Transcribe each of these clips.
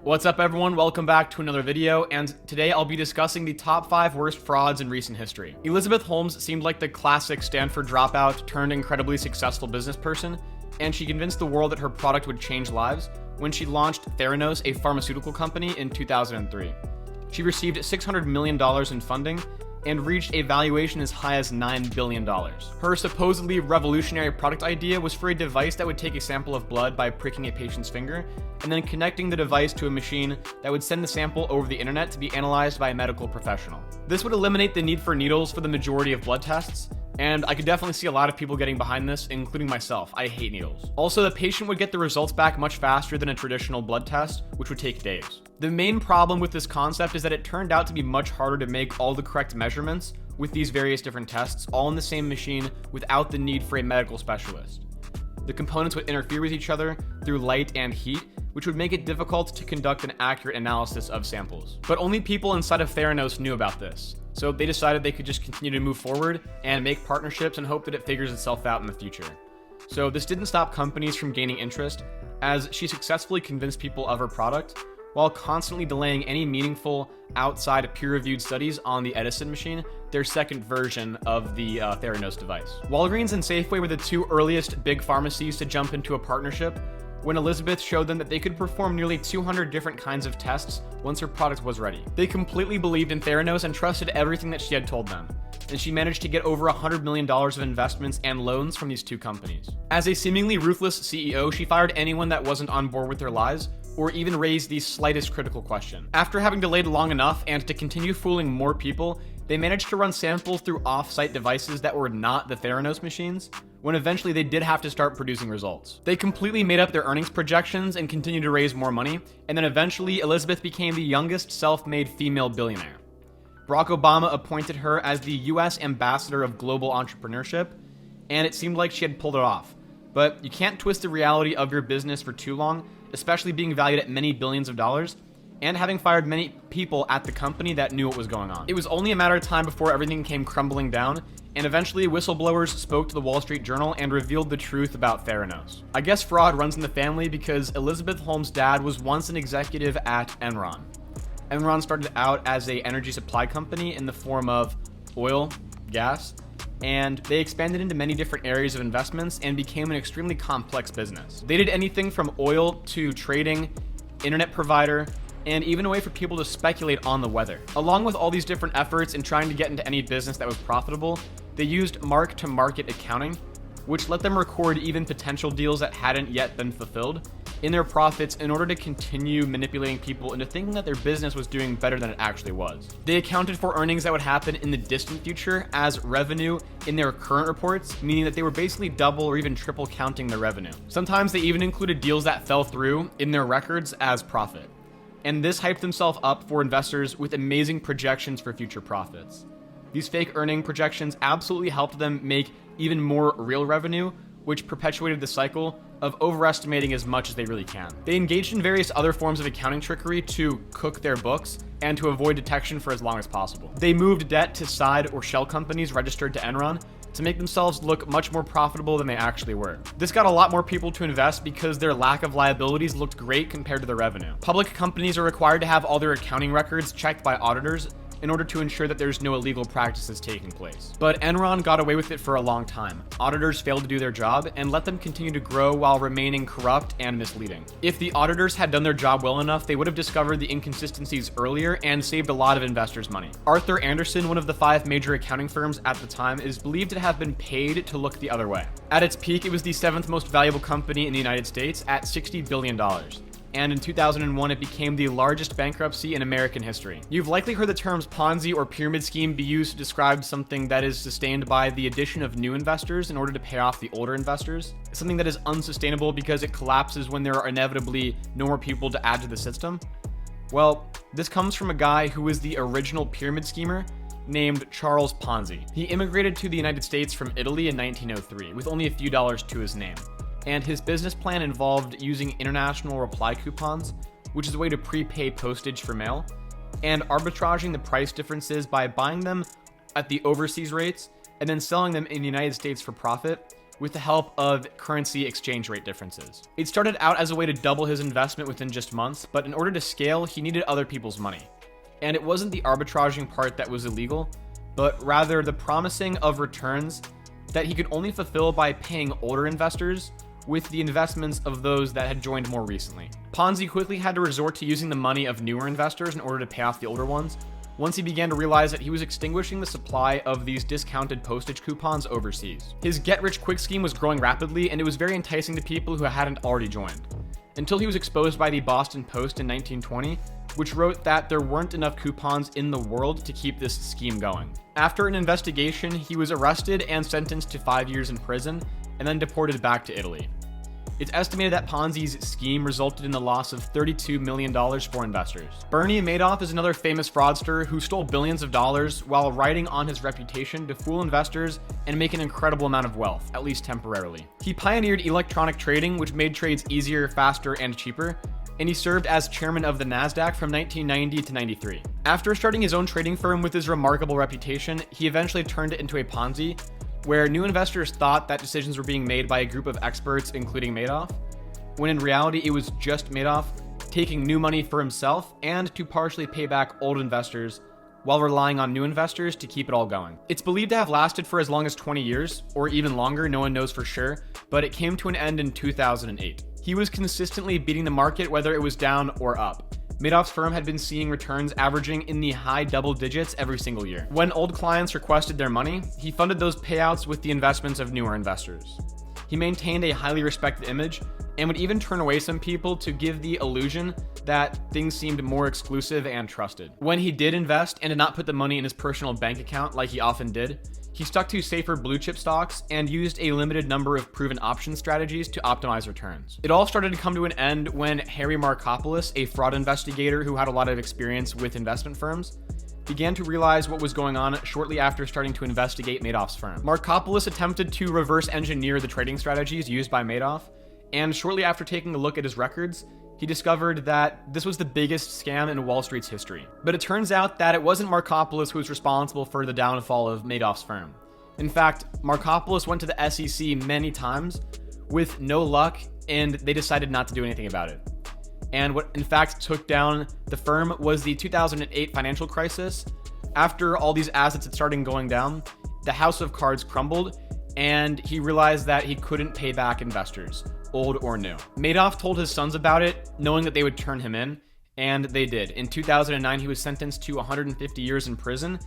What's up everyone, welcome back to another video, and today I'll be discussing the top 5 worst frauds in recent history. Elizabeth Holmes seemed like the classic Stanford dropout turned incredibly successful business person, and she convinced the world that her product would change lives when she launched Theranos, a pharmaceutical company, in 2003. She received $600 million in funding and reached a valuation as high as $9 billion. Her supposedly revolutionary product idea was for a device that would take a sample of blood by pricking a patient's finger, and then connecting the device to a machine that would send the sample over the internet to be analyzed by a medical professional. This would eliminate the need for needles for the majority of blood tests, and I could definitely see a lot of people getting behind this, including myself. I hate needles. Also, the patient would get the results back much faster than a traditional blood test, which would take days. The main problem with this concept is that it turned out to be much harder to make all the correct measurements with these various different tests all in the same machine without the need for a medical specialist. The components would interfere with each other through light and heat, which would make it difficult to conduct an accurate analysis of samples. But only people inside of Theranos knew about this, so they decided they could just continue to move forward and make partnerships and hope that it figures itself out in the future. So this didn't stop companies from gaining interest, as she successfully convinced people of her product, while constantly delaying any meaningful outside peer-reviewed studies on the Edison machine, their second version of the Theranos device. Walgreens and Safeway were the two earliest big pharmacies to jump into a partnership when Elizabeth showed them that they could perform nearly 200 different kinds of tests once her product was ready. They completely believed in Theranos and trusted everything that she had told them, and she managed to get over $100 million of investments and loans from these two companies. As a seemingly ruthless CEO, she fired anyone that wasn't on board with her lies, or even raised the slightest critical question. After having delayed long enough and to continue fooling more people, they managed to run samples through off-site devices that were not the Theranos machines, when eventually they did have to start producing results. They completely made up their earnings projections and continued to raise more money, and then eventually Elizabeth became the youngest self-made female billionaire. Barack Obama appointed her as the US ambassador of global entrepreneurship, and it seemed like she had pulled it off. But you can't twist the reality of your business for too long, especially being valued at many billions of dollars, and having fired many people at the company that knew what was going on. It was only a matter of time before everything came crumbling down, and eventually whistleblowers spoke to the Wall Street Journal and revealed the truth about Theranos. I guess fraud runs in the family because Elizabeth Holmes' dad was once an executive at Enron. Enron started out as an energy supply company in the form of oil, gas, and they expanded into many different areas of investments and became an extremely complex business. They did anything from oil to trading, internet provider, and even a way for people to speculate on the weather. Along with all these different efforts in trying to get into any business that was profitable, they used mark-to-market accounting, which let them record even potential deals that hadn't yet been fulfilled in their profits in order to continue manipulating people into thinking that their business was doing better than it actually was. They accounted for earnings that would happen in the distant future as revenue in their current reports, meaning that they were basically double or even triple counting their revenue. Sometimes they even included deals that fell through in their records as profit. And this hyped themselves up for investors with amazing projections for future profits. These fake earning projections absolutely helped them make even more real revenue, which perpetuated the cycle of overestimating as much as they really can. They engaged in various other forms of accounting trickery to cook their books and to avoid detection for as long as possible. They moved debt to side or shell companies registered to Enron to make themselves look much more profitable than they actually were. This got a lot more people to invest because their lack of liabilities looked great compared to their revenue. Public companies are required to have all their accounting records checked by auditors in order to ensure that there's no illegal practices taking place. But Enron got away with it for a long time. Auditors failed to do their job and let them continue to grow while remaining corrupt and misleading. If the auditors had done their job well enough, they would have discovered the inconsistencies earlier and saved a lot of investors' money. Arthur Andersen, one of the 5 major accounting firms at the time, is believed to have been paid to look the other way. At its peak, it was the 7th most valuable company in the United States at $60 billion. And in 2001, it became the largest bankruptcy in American history. You've likely heard the terms Ponzi or pyramid scheme be used to describe something that is sustained by the addition of new investors in order to pay off the older investors. Something that is unsustainable because it collapses when there are inevitably no more people to add to the system. Well, this comes from a guy who was the original pyramid schemer named Charles Ponzi. He immigrated to the United States from Italy in 1903 with only a few dollars to his name. And his business plan involved using international reply coupons, which is a way to prepay postage for mail, and arbitraging the price differences by buying them at the overseas rates and then selling them in the United States for profit, with the help of currency exchange rate differences. It started out as a way to double his investment within just months, but in order to scale, he needed other people's money. And it wasn't the arbitraging part that was illegal, but rather the promising of returns that he could only fulfill by paying older investors with the investments of those that had joined more recently. Ponzi quickly had to resort to using the money of newer investors in order to pay off the older ones, once he began to realize that he was extinguishing the supply of these discounted postage coupons overseas. His get-rich-quick scheme was growing rapidly, and it was very enticing to people who hadn't already joined, until he was exposed by the Boston Post in 1920, which wrote that there weren't enough coupons in the world to keep this scheme going. After an investigation, he was arrested and sentenced to 5 years in prison, and then deported back to Italy. It's estimated that Ponzi's scheme resulted in the loss of $32 million for investors. Bernie Madoff is another famous fraudster who stole billions of dollars while riding on his reputation to fool investors and make an incredible amount of wealth, at least temporarily. He pioneered electronic trading, which made trades easier, faster, and cheaper, and he served as chairman of the Nasdaq from 1990 to 93. After starting his own trading firm with his remarkable reputation, he eventually turned it into a Ponzi, where new investors thought that decisions were being made by a group of experts, including Madoff, when in reality it was just Madoff taking new money for himself and to partially pay back old investors while relying on new investors to keep it all going. It's believed to have lasted for as long as 20 years, or even longer, no one knows for sure, but it came to an end in 2008. He was consistently beating the market whether it was down or up. Madoff's firm had been seeing returns averaging in the high double digits every single year. When old clients requested their money, he funded those payouts with the investments of newer investors. He maintained a highly respected image and would even turn away some people to give the illusion that things seemed more exclusive and trusted. When he did invest and did not put the money in his personal bank account like he often did, he stuck to safer blue chip stocks and used a limited number of proven option strategies to optimize returns. It all started to come to an end when Harry Markopolos, a fraud investigator who had a lot of experience with investment firms, began to realize what was going on shortly after starting to investigate Madoff's firm. Markopolos attempted to reverse engineer the trading strategies used by Madoff, and shortly after taking a look at his records, he discovered that this was the biggest scam in Wall Street's history. But it turns out that it wasn't Markopolos who was responsible for the downfall of Madoff's firm. In fact, Markopolos went to the SEC many times with no luck, and they decided not to do anything about it. And what in fact took down the firm was the 2008 financial crisis. After all these assets had started going down, the house of cards crumbled, and he realized that he couldn't pay back investors, old or new. Madoff told his sons about it, knowing that they would turn him in, and they did. In 2009, he was sentenced to 150 years in prison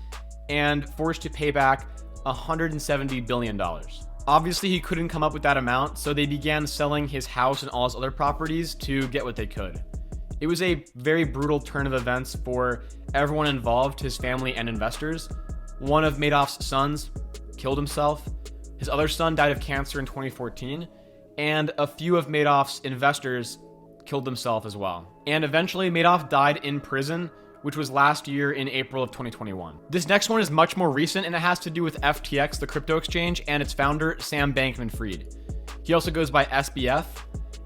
and forced to pay back $170 billion. Obviously, he couldn't come up with that amount, so they began selling his house and all his other properties to get what they could. It was a very brutal turn of events for everyone involved, his family and investors. One of Madoff's sons killed himself. His other son died of cancer in 2014. And a few of Madoff's investors killed themselves as well. And eventually, Madoff died in prison, which was last year in April of 2021. This next one is much more recent, and it has to do with FTX, the crypto exchange, and its founder, Sam Bankman-Fried. He also goes by SBF,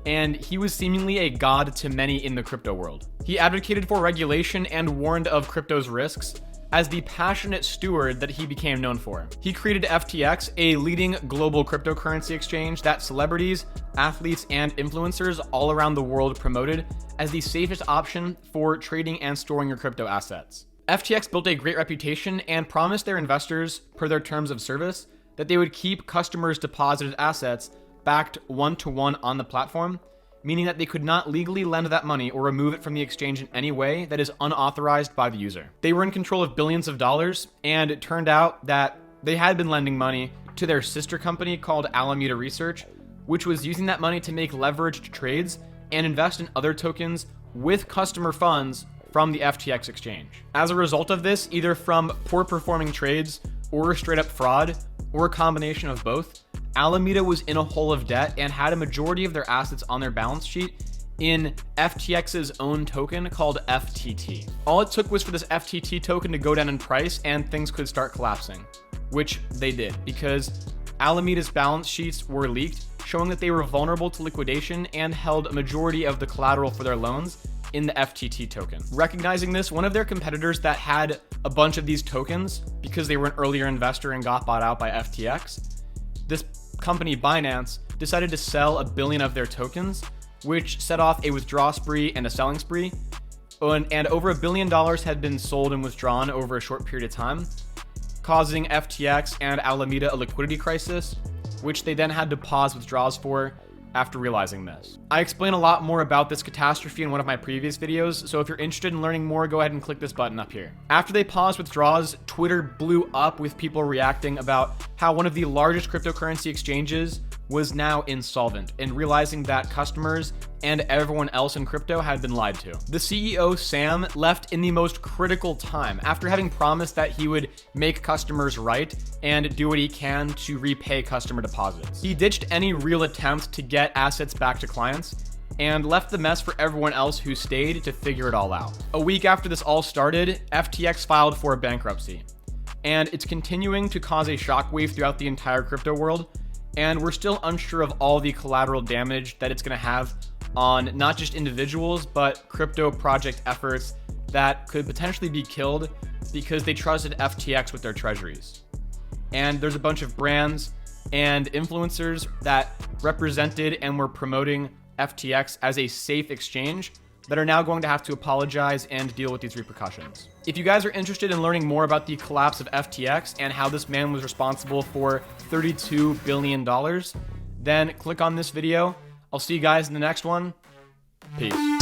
and he was seemingly a god to many in the crypto world. He advocated for regulation and warned of crypto's risks, as the passionate steward that he became known for. He created FTX, a leading global cryptocurrency exchange that celebrities, athletes, and influencers all around the world promoted as the safest option for trading and storing your crypto assets. FTX built a great reputation and promised their investors, per their terms of service, that they would keep customers' deposited assets backed one-to-one on the platform, meaning that they could not legally lend that money or remove it from the exchange in any way that is unauthorized by the user. They were in control of billions of dollars, and it turned out that they had been lending money to their sister company called Alameda Research, which was using that money to make leveraged trades and invest in other tokens with customer funds from the FTX exchange. As a result of this, either from poor performing trades or straight up fraud, or a combination of both, Alameda was in a hole of debt and had a majority of their assets on their balance sheet in FTX's own token called FTT. All it took was for this FTT token to go down in price and things could start collapsing, which they did because Alameda's balance sheets were leaked, showing that they were vulnerable to liquidation and held a majority of the collateral for their loans in the FTT token. Recognizing this, one of their competitors that had a bunch of these tokens because they were an earlier investor and got bought out by FTX, this company Binance decided to sell 1 billion of their tokens, which set off a withdrawal spree and a selling spree. And over $1 billion had been sold and withdrawn over a short period of time, causing FTX and Alameda a liquidity crisis, which they then had to pause withdrawals for after realizing this. I explain a lot more about this catastrophe in one of my previous videos, so if you're interested in learning more, go ahead and click this button up here. After they paused withdrawals, Twitter blew up with people reacting about how one of the largest cryptocurrency exchanges was now insolvent, and realizing that customers and everyone else in crypto had been lied to. The CEO, Sam, left in the most critical time after having promised that he would make customers right and do what he can to repay customer deposits. He ditched any real attempt to get assets back to clients and left the mess for everyone else who stayed to figure it all out. A week after this all started, FTX filed for bankruptcy, and it's continuing to cause a shockwave throughout the entire crypto world. And we're still unsure of all the collateral damage that it's going to have on not just individuals, but crypto project efforts that could potentially be killed because they trusted FTX with their treasuries. And there's a bunch of brands and influencers that represented and were promoting FTX as a safe exchange that are now going to have to apologize and deal with these repercussions. If you guys are interested in learning more about the collapse of FTX and how this man was responsible for $32 billion, then click on this video. I'll see you guys in the next one. Peace.